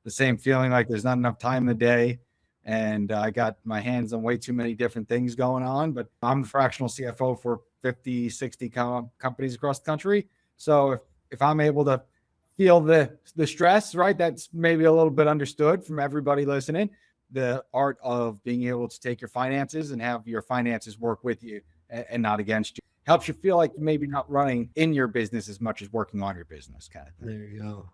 the same feeling like there's not enough time in the day. And I got my hands on way too many different things going on, but I'm the fractional CFO for 50, 60 companies across the country. So if I'm able to feel the stress, right, that's maybe a little bit understood from everybody listening, the art of being able to take your finances and have your finances work with you and not against you. Helps you feel like you're maybe not running in your business as much as working on your business kind of thing. There you go.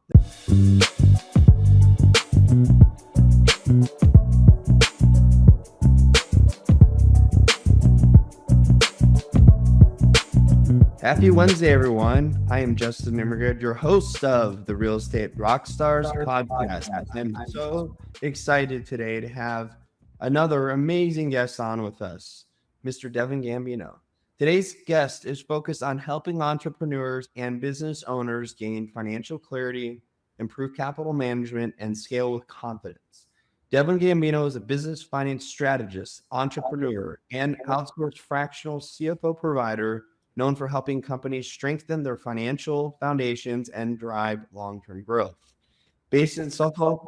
Happy Wednesday, everyone. I am Justin Nimergood, your host of the Real Estate Rockstars podcast. I'm so excited today to have another amazing guest on with us, Mr. Devin Gambino. Today's guest is focused on helping entrepreneurs and business owners gain financial clarity, improve capital management, and scale with confidence. Devin Gambino is a business finance strategist, entrepreneur, and outsourced fractional CFO provider known for helping companies strengthen their financial foundations and drive long-term growth. Based in Suffolk,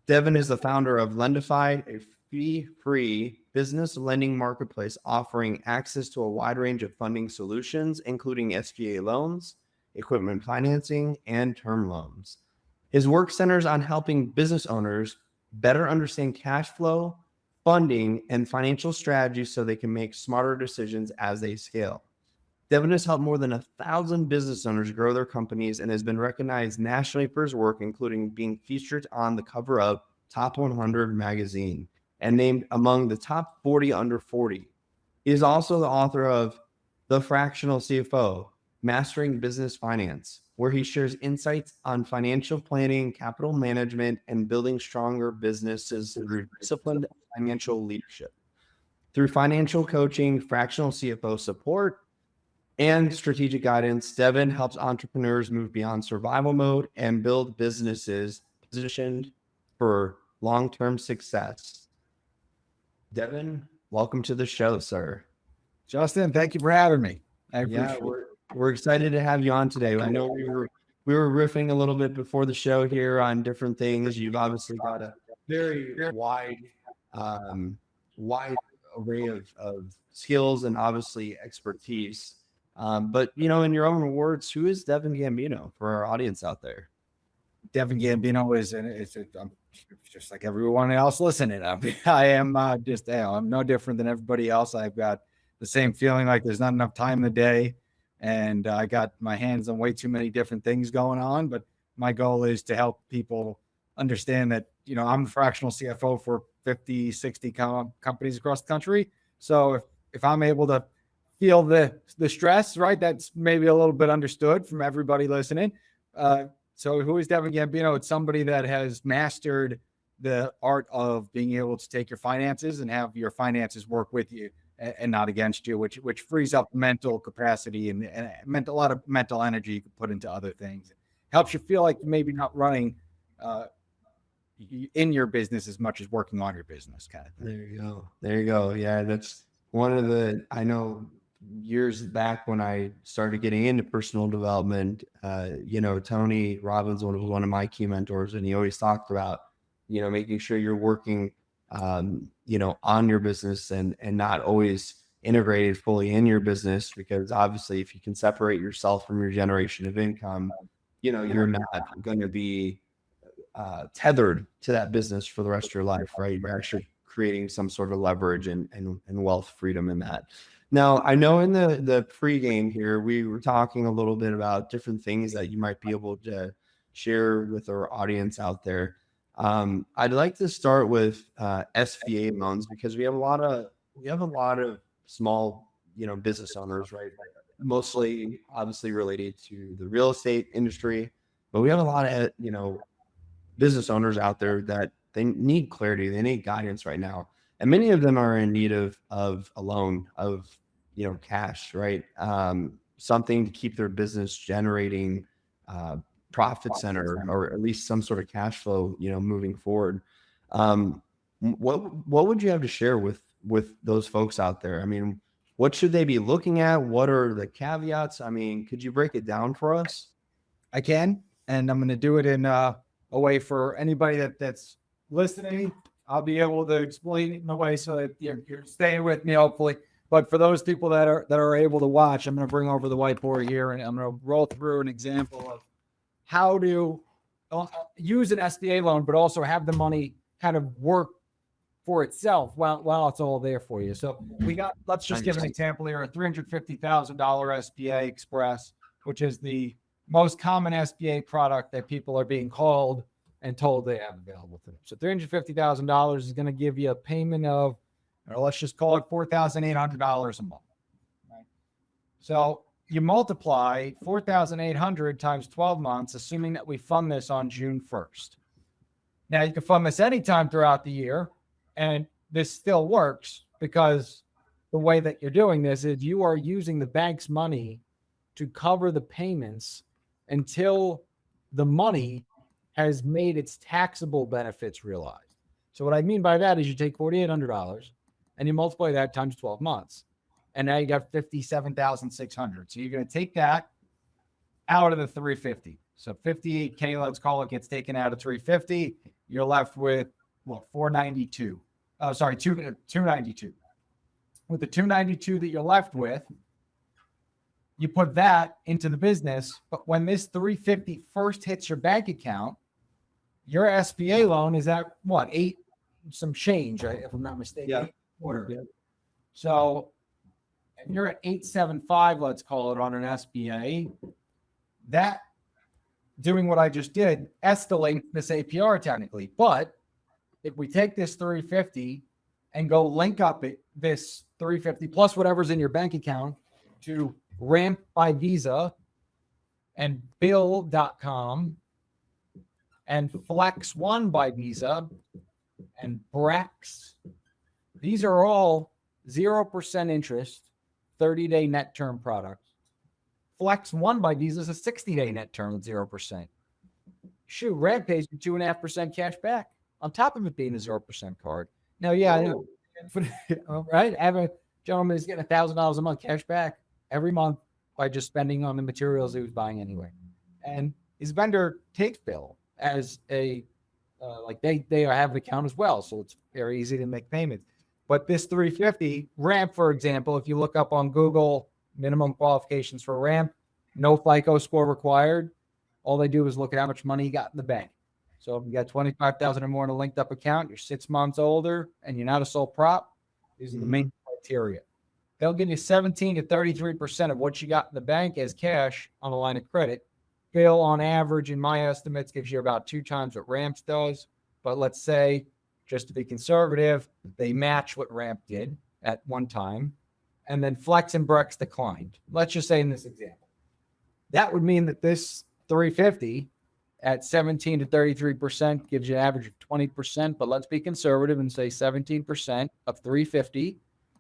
Devin is the founder of Lendefied, a fee-free business lending marketplace offering access to a wide range of funding solutions, including SBA loans, equipment financing, and term loans. His work centers on helping business owners better understand cash flow, funding, and financial strategies so they can make smarter decisions as they scale. Devin has helped more than 1,000 business owners grow their companies and has been recognized nationally for his work, including being featured on the cover of Top 100 magazine and named among the top 40 under 40. He is also the author of The Fractional CFO, Mastering Business Finance, where he shares insights on financial planning, capital management, and building stronger businesses through disciplined financial leadership. Through financial coaching, fractional CFO support, and strategic guidance, Devin helps entrepreneurs move beyond survival mode and build businesses positioned for long-term success. Devin, welcome to the show, sir. Justin, thank you for having me. I appreciate it. We're excited to have you on today. I know we were riffing a little bit before the show here on different things. You've obviously got a very wide array of skills and obviously expertise. But, you know, in your own words, who is Devin Gambino for our audience out there? Devin Gambino I'm just like everyone else listening. I'm no different than everybody else. I've got the same feeling like there's not enough time in the day. And I got my hands on way too many different things going on. But my goal is to help people understand that, you know, I'm the fractional CFO for 50, 60 companies across the country. So if I'm able to feel the stress, right, that's maybe a little bit understood from everybody listening. So who is Devin Gambino? It's somebody that has mastered the art of being able to take your finances and have your finances work with you and not against you, which frees up mental capacity and a lot of mental energy you can put into other things. It helps you feel like you're maybe not running in your business as much as working on your business kind of thing. There you go. Yeah, that's one of I know years back when I started getting into personal development, Tony Robbins was one of my key mentors, and he always talked about, making sure you're working, on your business and not always integrated fully in your business, because obviously if you can separate yourself from your generation of income, you're not going to be tethered to that business for the rest of your life, right? You're actually creating some sort of leverage and wealth freedom in that. Now, I know in the pregame here, we were talking a little bit about different things that you might be able to share with our audience out there. I'd like to start with SBA loans, because we have a lot of small, business owners, right? Mostly obviously related to the real estate industry, but we have a lot of, business owners out there that they need clarity, they need guidance right now. And many of them are in need of a loan, of, cash, right? Something to keep their business generating profit center, or at least some sort of cash flow, moving forward. What would you have to share with those folks out there? I mean, what should they be looking at? What are the caveats? I mean, could you break it down for us? I can, and I'm going to do it in a way for anybody that's listening. I'll be able to explain it in a way so that you're staying with me, hopefully. But for those people that are able to watch, I'm going to bring over the whiteboard here, and I'm going to roll through an example of how to use an SBA loan, but also have the money kind of work for itself while it's all there for you. So let's just give an example here, a $350,000 SBA Express, which is the most common SBA product that people are being called and told they have available to them. So $350,000 is going to give you a payment of, or let's just call it $4,800 a month. Right? So you multiply 4,800 times 12 months, assuming that we fund this on June 1st. Now you can fund this anytime throughout the year, and this still works because the way that you're doing this is you are using the bank's money to cover the payments until the money has made its taxable benefits realized. So what I mean by that is you take $4,800 and you multiply that times 12 months. And now you got $57,600. So you're going to take that out of the 350. So 58K, let's call it, gets taken out of 350. You're left with 492. Oh, sorry, 292. With the 292 that you're left with, you put that into the business. But when this 350 first hits your bank account, your SBA loan is at what, 8 some change, right? If I'm not mistaken. Yeah. Yeah. So if you're at 875, let's call it, on an SBA, that doing what I just did escalates this APR technically. But if we take this 350 and go link up this 350 plus whatever's in your bank account to Ramp by Visa and Bill.com and Flex One by Visa and Brex, these are all 0% interest, 30-day net term products. Flex One by Visa is a 60-day net term at 0%. Shoot, Ramp pays you 2.5% cash back on top of it being a 0% card. Now, yeah, I know, right? Every gentleman is getting $1,000 a month cash back every month by just spending on the materials he was buying anyway. And his vendor takes Bill as a, they have an account as well. So it's very easy to make payments. But this 350 Ramp, for example, if you look up on Google, minimum qualifications for Ramp, no FICO score required. All they do is look at how much money you got in the bank. So if you got 25,000 or more in a linked up account, you're 6 months older, and you're not a sole prop, these are the main criteria. They'll give you 17 to 33% of what you got in the bank as cash on a line of credit. Bill, on average, in my estimates, gives you about 2 times what Ramp does. But let's say, just to be conservative, they match what Ramp did at one time. And then Flex and Brex declined. Let's just say in this example. That would mean that this 350 at 17 to 33% gives you an average of 20%. But let's be conservative and say 17% of 350,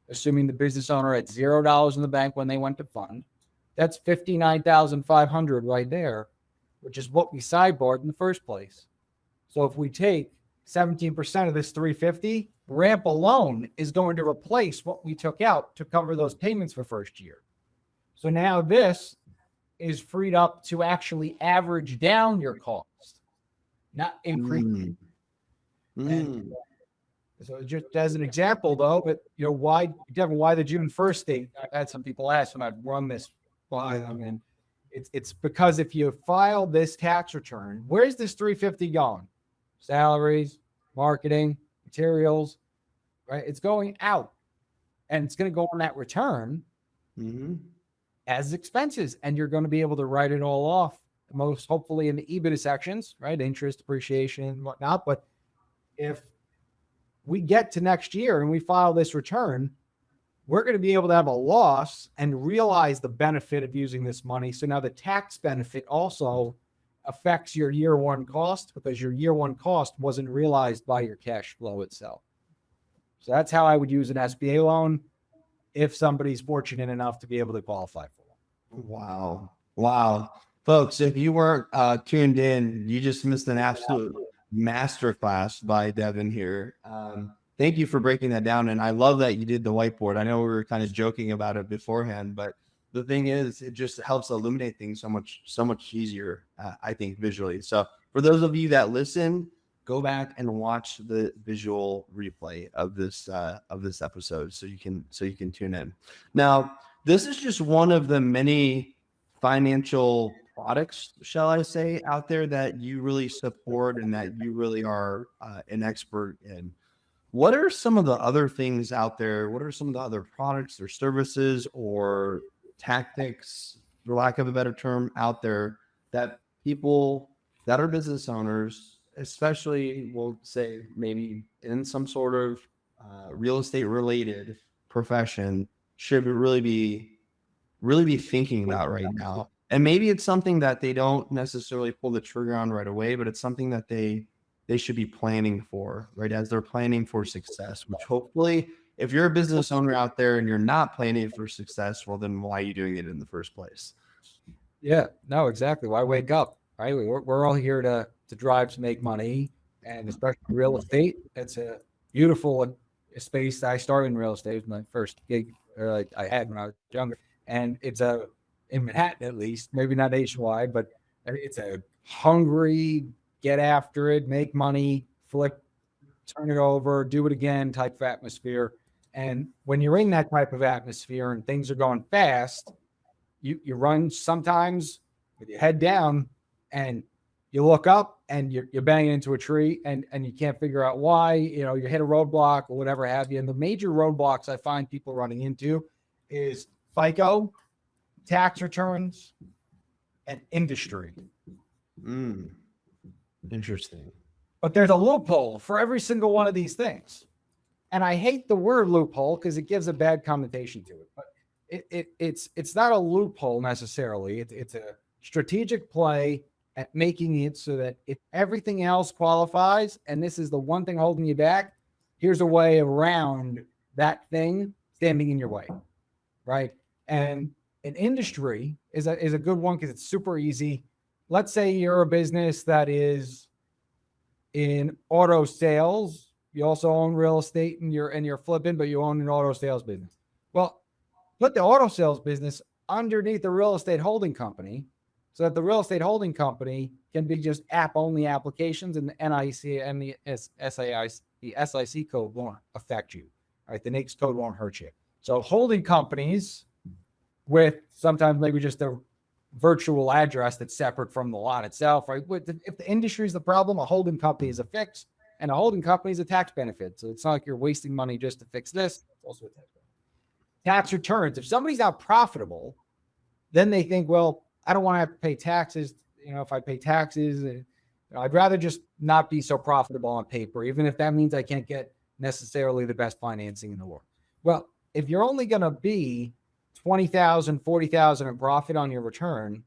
assuming the business owner had $0 in the bank when they went to fund. That's $59,500 right there, which is what we sidebarred in the first place. So if we take 17% of this 350, Ramp alone is going to replace what we took out to cover those payments for first year. So now this is freed up to actually average down your cost, not increase. And, so just as an example, though, but why the June 1st date? I had some people ask when I'd run this by them, and it's because if you file this tax return, where's this 350 going? Salaries, marketing, materials, right? It's going out, and it's going to go on that return as expenses, and you're going to be able to write it all off, most hopefully in the EBITDA sections, right? Interest, depreciation, and whatnot. But if we get to next year and we file this return, we're going to be able to have a loss and realize the benefit of using this money. So now the tax benefit also affects your year one cost because your year one cost wasn't realized by your cash flow itself. So that's how I would use an SBA loan if somebody's fortunate enough to be able to qualify for one. Wow. Folks, if you weren't tuned in, you just missed an absolute masterclass by Devin here. Thank you for breaking that down. And I love that you did the whiteboard. I know we were kind of joking about it beforehand, but the thing is, it just helps illuminate things so much easier, I think, visually. So For those of you that listen, go back and watch the visual replay of this episode so you can tune in. Now, this is just one of the many financial products, shall I say, out there that you really support and that you really are an expert in. What are some of the other things out there? What are some of the other products or services or tactics, for lack of a better term, out there that people that are business owners, especially we'll say maybe in some sort of real estate related profession, should really be thinking about right now? And maybe it's something that they don't necessarily pull the trigger on right away, but it's something that they should be planning for, right? As they're planning for success, which hopefully, if you're a business owner out there and you're not planning for success, well, then why are you doing it in the first place? Yeah, no, exactly. Why wake up, right? We're all here to drive to make money, and especially real estate. It's a beautiful space. I started in real estate. It was my first gig I had when I was younger, and it's in Manhattan at least, maybe not nationwide, but it's a hungry, get after it, make money, flip, turn it over, do it again type of atmosphere. And when you're in that type of atmosphere and things are going fast, you run sometimes with your head down and you look up and you're banging into a tree and you can't figure out why. You hit a roadblock or whatever have you. And the major roadblocks I find people running into is FICO, tax returns, and industry. Interesting. But there's a loophole for every single one of these things. And I hate the word loophole because it gives a bad connotation to it. But it's not a loophole necessarily. It's a strategic play at making it so that if everything else qualifies and this is the one thing holding you back, here's a way around that thing standing in your way, right? And an industry is a good one because it's super easy. Let's say you're a business that is in auto sales. You also own real estate and you're flipping, but you own an auto sales business. Well, put the auto sales business underneath the real estate holding company so that the real estate holding company can be just app-only applications, and the NIC and the SIC code won't affect you, right? The NAICS code won't hurt you. So holding companies with sometimes maybe just a virtual address that's separate from the lot itself, right? If the industry is the problem, a holding company is a fix, and a holding company is a tax benefit. So it's not like you're wasting money just to fix this. It's also a tax benefit. Tax returns. If somebody's not profitable, then they think, well, I don't want to have to pay taxes. If I pay taxes, I'd rather just not be so profitable on paper, even if that means I can't get necessarily the best financing in the world. Well, if you're only going to be $20,000, $40,000 in profit on your return,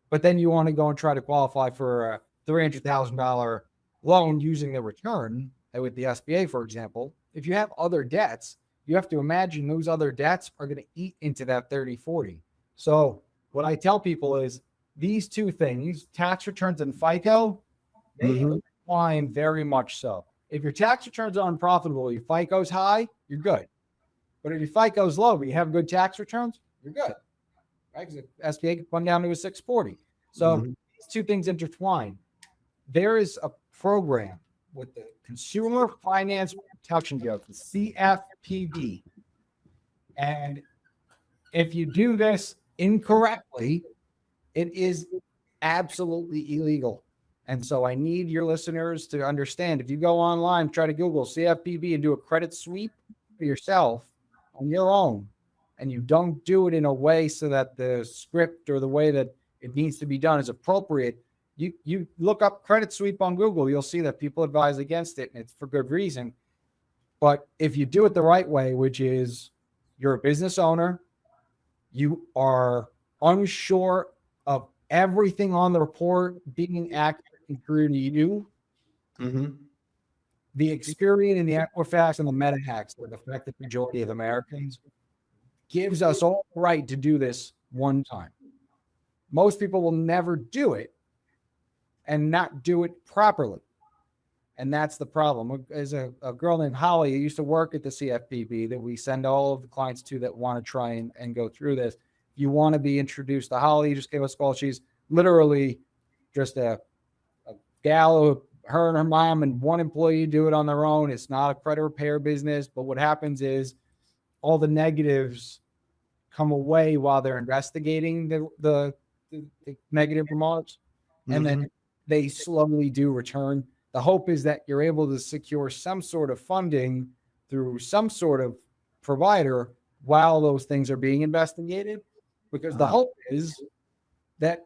but then you want to go and try to qualify for a $300,000 loan using the return with the SBA, for example, if you have other debts, you have to imagine those other debts are going to eat into that 30, 40. So what I tell people is these two things, tax returns and FICO, they climb very much so. If your tax returns are unprofitable, your FICO's high, you're good. But if your FICO's low, but you have good tax returns, you're good, right? Because the SBA can come down to a 640. So these two things intertwine. There is a program with the Consumer Finance Protection Bureau, the CFPB. And if you do this incorrectly, it is absolutely illegal. And so I need your listeners to understand, if you go online, try to Google CFPB and do a credit sweep for yourself on your own, and you don't do it in a way so that the script or the way that it needs to be done is appropriate, you look up credit sweep on Google, you'll see that people advise against it, and it's for good reason. But if you do it the right way, which is you're a business owner, you are unsure of everything on the report being accurate and true to you, the Experian and the Equifax and the meta hacks that affect the majority of Americans gives us all the right to do this one time. Most people will never do it and not do it properly. And that's the problem. There's a girl named Holly who used to work at the CFPB that we send all of the clients to that want to try and go through this. If you want to be introduced to Holly, just give us a call. She's literally just a gal, her and her mom and one employee do it on their own. It's not a credit repair business. But what happens is all the negatives come away while they're investigating the negative remarks. And then they slowly do return. The hope is that you're able to secure some sort of funding through some sort of provider while those things are being investigated, because the hope is that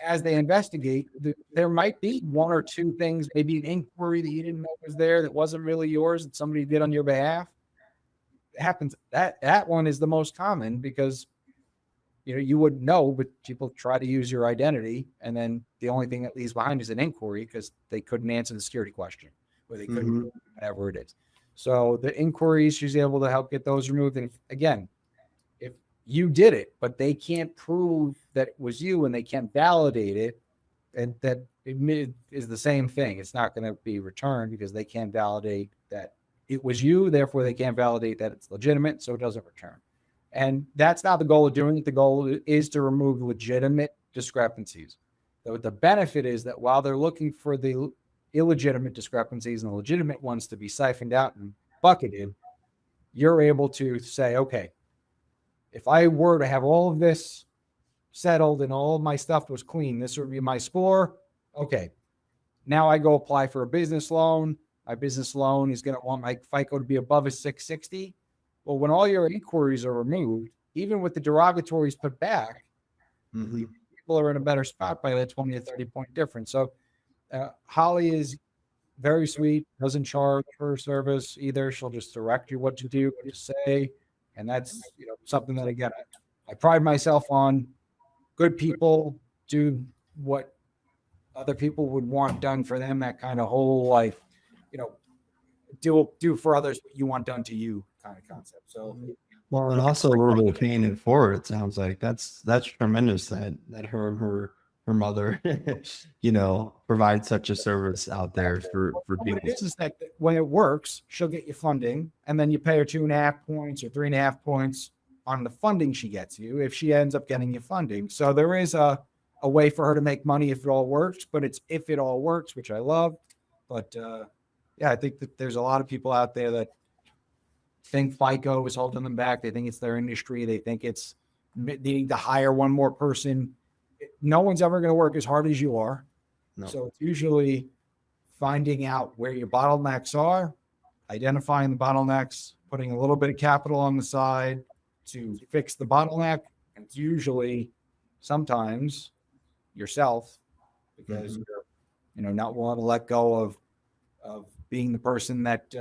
as they investigate, there might be one or two things, maybe an inquiry that you didn't know was there that wasn't really yours that somebody did on your behalf. It happens. That one is the most common because you wouldn't know, but people try to use your identity, and then the only thing that leaves behind is an inquiry because they couldn't answer the security question, or they couldn't whatever it is. So the inquiries, she's able to help get those removed. And again, if you did it, but they can't prove that it was you and they can't validate it, and that it is the same thing. It's not going to be returned because they can't validate that it was you. Therefore, they can't validate that it's legitimate, so it doesn't return. And that's not the goal of doing it. The goal is to remove legitimate discrepancies. So the benefit is that while they're looking for the illegitimate discrepancies and the legitimate ones to be siphoned out and bucketed, you're able to say, okay, if I were to have all of this settled and all of my stuff was clean, this would be my score. Okay, now I go apply for a business loan. My business loan is going to want my FICO to be above a 660. Well, when all your inquiries are removed, even with the derogatories put back, people are in a better spot by that 20 to 30 point difference. So Holly is very sweet, doesn't charge for service either. She'll just direct you what to do, what to say. And that's something that, again, I pride myself on. Good people do what other people would want done for them, that kind of whole life, do for others what you want done to you kind of concept. So, well, and also a little bit of paying it forward. It sounds like that's tremendous that her and her mother, provide such a service out there for people. It is that when it works, she'll get you funding, and then you pay her 2.5 points or 3.5 points on the funding she gets you if she ends up getting you funding. So there is a way for her to make money if it all works, but it's if it all works, which I love. But yeah, I think that there's a lot of people out there that think FICO is holding them back. They think it's their industry. They think it's needing to hire one more person. No one's ever going to work as hard as you are. No. So it's usually finding out where your bottlenecks are, identifying the bottlenecks, putting a little bit of capital on the side to fix the bottleneck. And it's usually sometimes yourself, because you're not willing to let go of being the person that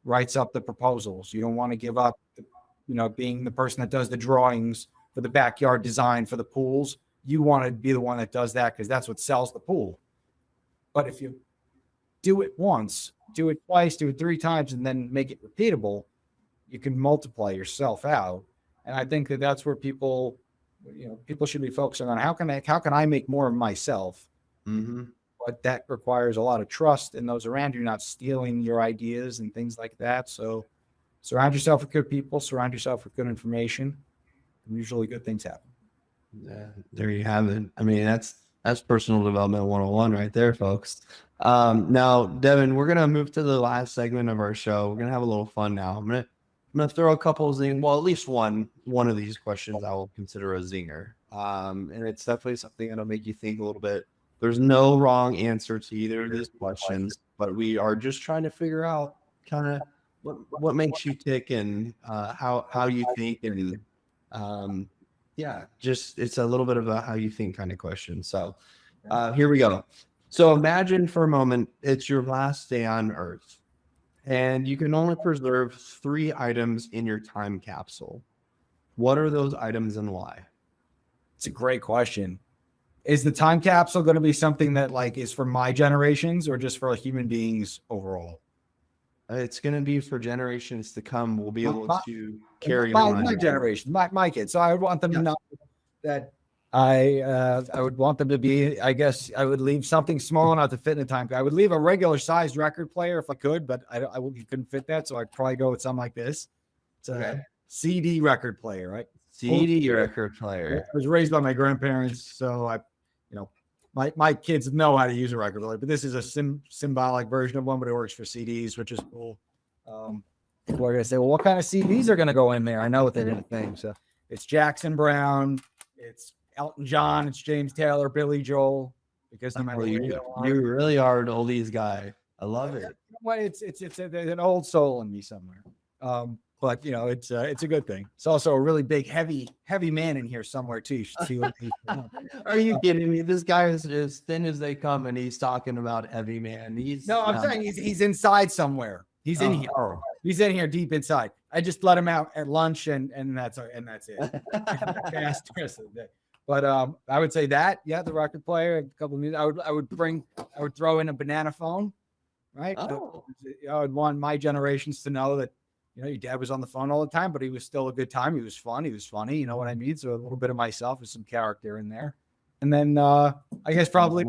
writes up the proposals. You don't want to give up, being the person that does the drawings for the backyard design for the pools. You want to be the one that does that because that's what sells the pool. But if you do it once, do it twice, do it 3 times, and then make it repeatable, you can multiply yourself out. And I think that that's where people should be focusing on how can I make more of myself? But that requires a lot of trust in those around you, not stealing your ideas and things like that. So surround yourself with good people, surround yourself with good information, and usually good things happen. Yeah, there you have it. I mean, that's personal development 101 right there, folks. Now, Devin, we're going to move to the last segment of our show. We're going to have a little fun now. I'm going to throw a couple of zingers. Well, at least one of these questions I will consider a zinger. And it's definitely something that'll make you think a little bit. There's no wrong answer to either of these questions, but we are just trying to figure out kind of what makes you tick and how you think, and just it's a little bit of a how you think kind of question. So here we go. So imagine for a moment it's your last day on Earth, and you can only preserve 3 items in your time capsule. What are those items and why? It's a great question. Is the time capsule going to be something that is for my generations or just for human beings overall? It's going to be for generations to come. We'll be able to carry on. My generation, my kids. So I would want them to know that I would want them to be, I guess I would leave something small enough to fit in the time. I would leave a regular sized record player if I could, but I couldn't fit that. So I'd probably go with something like this. It's a CD record player, right? CD record player. I was raised by my grandparents. So my kids know how to use a record player, but this is a symbolic version of one, but it works for CDs, which is cool. We're gonna say, well, what kind of CDs are gonna go in there? I know what they're gonna think. So it's Jackson Brown, it's Elton John, it's James Taylor, Billy Joel. Because no matter you really are an oldies guy. I love it. Well, it's an old soul in me somewhere. But it's a good thing. It's also a really big, heavy man in here somewhere too. You should see what he's Are you kidding me? This guy is as thin as they come, and he's talking about heavy man. I'm saying he's inside somewhere. He's in here. Oh. He's in here deep inside. I just let him out at lunch, and that's it. But I would say that, the record player, a couple of music. I would throw in a banana phone, right? Oh. I would want my generations to know that, your dad was on the phone all the time, but he was still a good time. He was fun. He was funny. You know what I mean? So a little bit of myself with some character in there. And then I guess probably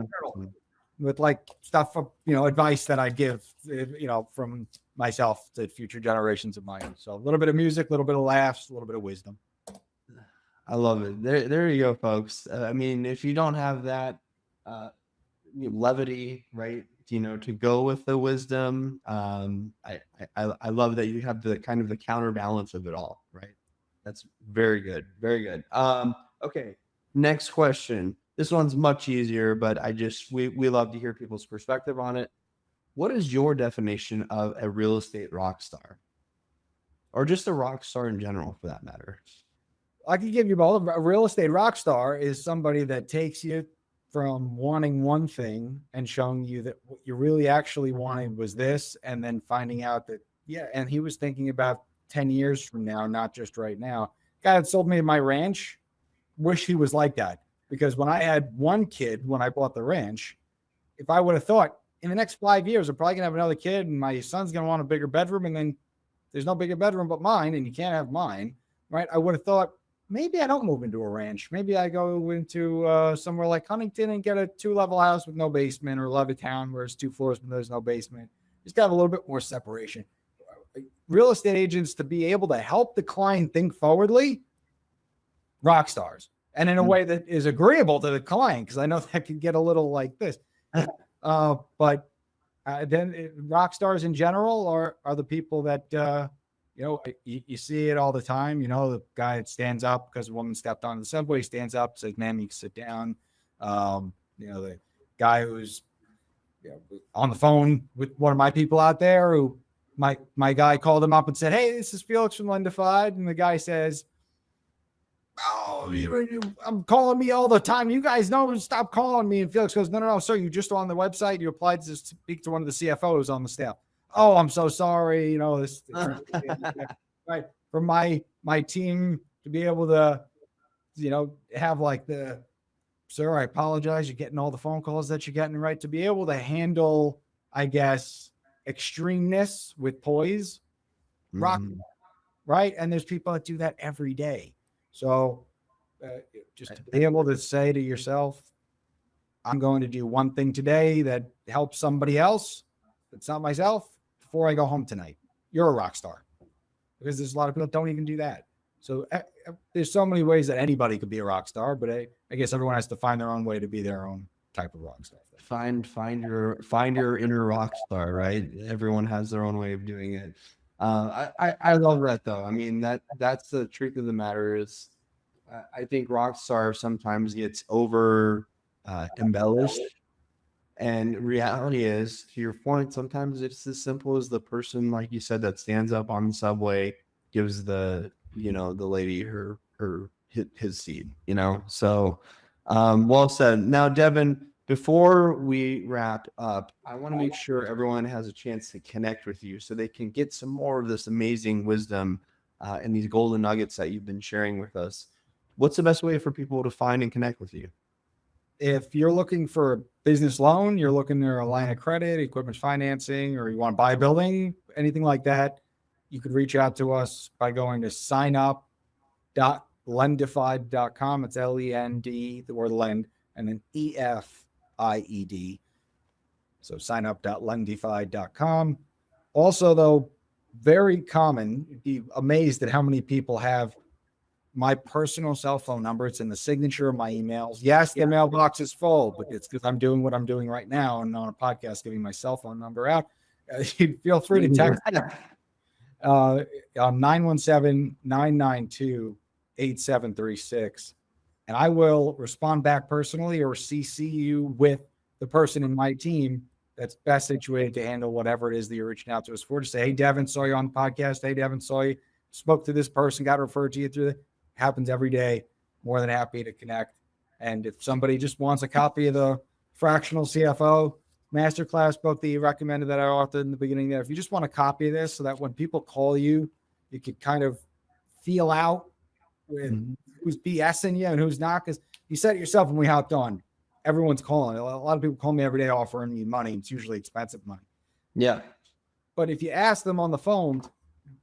with like stuff, advice that I give, from myself to future generations of mine. So a little bit of music, a little bit of laughs, a little bit of wisdom. I love it. There you go, folks. I mean, if you don't have that levity, right, to go with the wisdom, I love that you have the kind of the counterbalance of it all, right? That's very good. Very good. Okay. Next question. This one's much easier, but we love to hear people's perspective on it. What is your definition of a real estate rock star? Or just a rock star in general, for that matter? I can give you both. A real estate rock star is somebody that takes you from wanting one thing and showing you that what you really actually wanted was this, and then finding out that, and he was thinking about 10 years from now, not just right now. Guy that sold me my ranch, wish he was like that. Because when I had one kid, when I bought the ranch, if I would have thought in the next 5 years, I'm probably gonna have another kid and my son's gonna want a bigger bedroom, and then there's no bigger bedroom but mine, and you can't have mine, right? I would have thought, maybe I don't move into a ranch. Maybe I go into somewhere like Huntington and get a 2-level house with no basement, or Levittown where it's 2 floors but there's no basement. Just got a little bit more separation. Real estate agents, to be able to help the client think forwardly, rock stars, and in a way that is agreeable to the client, because I know that can get a little like this. But then rock stars in general are the people that you see it all the time. The guy that stands up because a woman stepped on the subway, stands up, says, "Ma'am, you can sit down." The guy who's on the phone with one of my people out there, who my guy called him up and said, "Hey, this is Felix from Lendefied," and the guy says, "Oh, I'm calling me all the time. You guys know, stop calling me." And Felix goes, "No, sir, you just on the website. You applied to speak to one of the CFOs on the staff." "Oh, I'm so sorry." This right, for my team to be able to, have like the, "Sir, I apologize. You're getting all the phone calls that you're getting," right? To be able to handle, I guess, extremeness with poise, rock, right? And there's people that do that every day. So just to be able to say to yourself, "I'm going to do one thing today that helps somebody else, it's not myself, before I go home tonight." You're a rock star, because there's a lot of people that don't even do that. So there's so many ways that anybody could be a rock star, but I guess everyone has to find their own way to be their own type of rock star. Find your inner rock star, right? Everyone has their own way of doing it. I love that, though. I mean, that's the truth of the matter is, I think rock star sometimes gets over embellished. And reality is, to your point, sometimes it's as simple as the person, like you said, that stands up on the subway, gives the lady his seat, So well said. Now, Devin, before we wrap up, I want to make sure everyone has a chance to connect with you so they can get some more of this amazing wisdom and these golden nuggets that you've been sharing with us. What's the best way for people to find and connect with you? If you're looking for a business loan, you're looking for a line of credit, equipment financing, or you want to buy a building, anything like that, you could reach out to us by going to signup.lendefied.com. It's LEND, the word lend, and then EFIED. So signup.lendefied.com. Also, though, very common, you'd be amazed at how many people have my personal cell phone number. It's in the signature of my emails. Yes, the mailbox is full, but it's because I'm doing what I'm doing right now and on a podcast, giving my cell phone number out. Feel free to text on 917-992-8736. And I will respond back personally or CC you with the person in my team that's best situated to handle whatever it is that you're reaching out to us for. To say, hey, Devin, saw you on the podcast. Hey, Devin, saw you, spoke to this person, got referred to you through it. Happens every day. More than happy to connect. And if somebody just wants a copy of the Fractional CFO Masterclass book that you recommended that I authored in the beginning there, if you just want a copy of this so that when people call you, you could kind of feel out with who's BSing you and who's not, because you said it yourself when we hopped on. Everyone's calling. A lot of people call me every day offering me money. It's usually expensive money. Yeah. But if you ask them on the phone,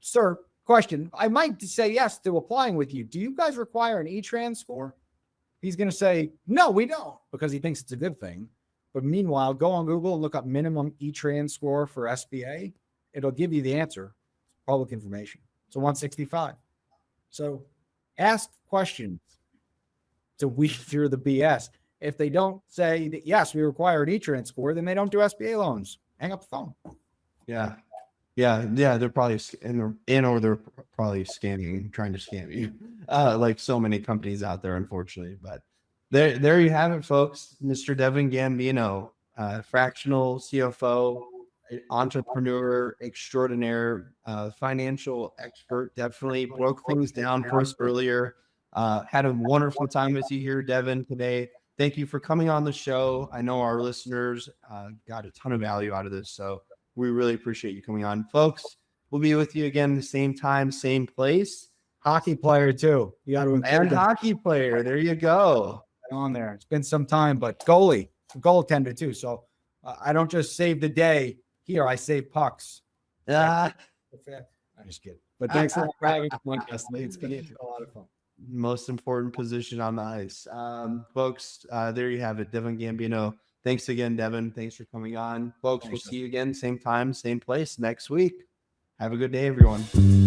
sir, question, I might say yes to applying with you. Do you guys require an E-Trans score? He's going to say, no, we don't, because he thinks it's a good thing. But meanwhile, go on Google and look up minimum E-Trans score for SBA. It'll give you the answer. Public information. So 165. So ask questions to weed through the BS. If they don't say that, yes, we require an E-Trans score, then they don't do SBA loans. Hang up the phone. Yeah. They're probably or they're probably scamming, trying to scam you, like so many companies out there, unfortunately. But there you have it, folks. Mr. Devin Gambino, fractional CFO, entrepreneur extraordinaire, financial expert. Definitely broke things down for us earlier. Had a wonderful time with you here, Devin, today. Thank you for coming on the show. I know our listeners got a ton of value out of this, so we really appreciate you coming on. Folks, we'll be with you again the same time, same place. Hockey player, too. You got to And hockey player. There you go. On there. It's been some time, but goaltender, too. So I don't just save the day. Here, I save pucks. I'm just kidding. But thanks for having me. It's been a lot of fun. Most important position on the ice. Folks, there you have it. Devin Gambino. Thanks again, Devin. Thanks for coming on. Folks, we'll see you again, same time, same place next week. Have a good day, everyone.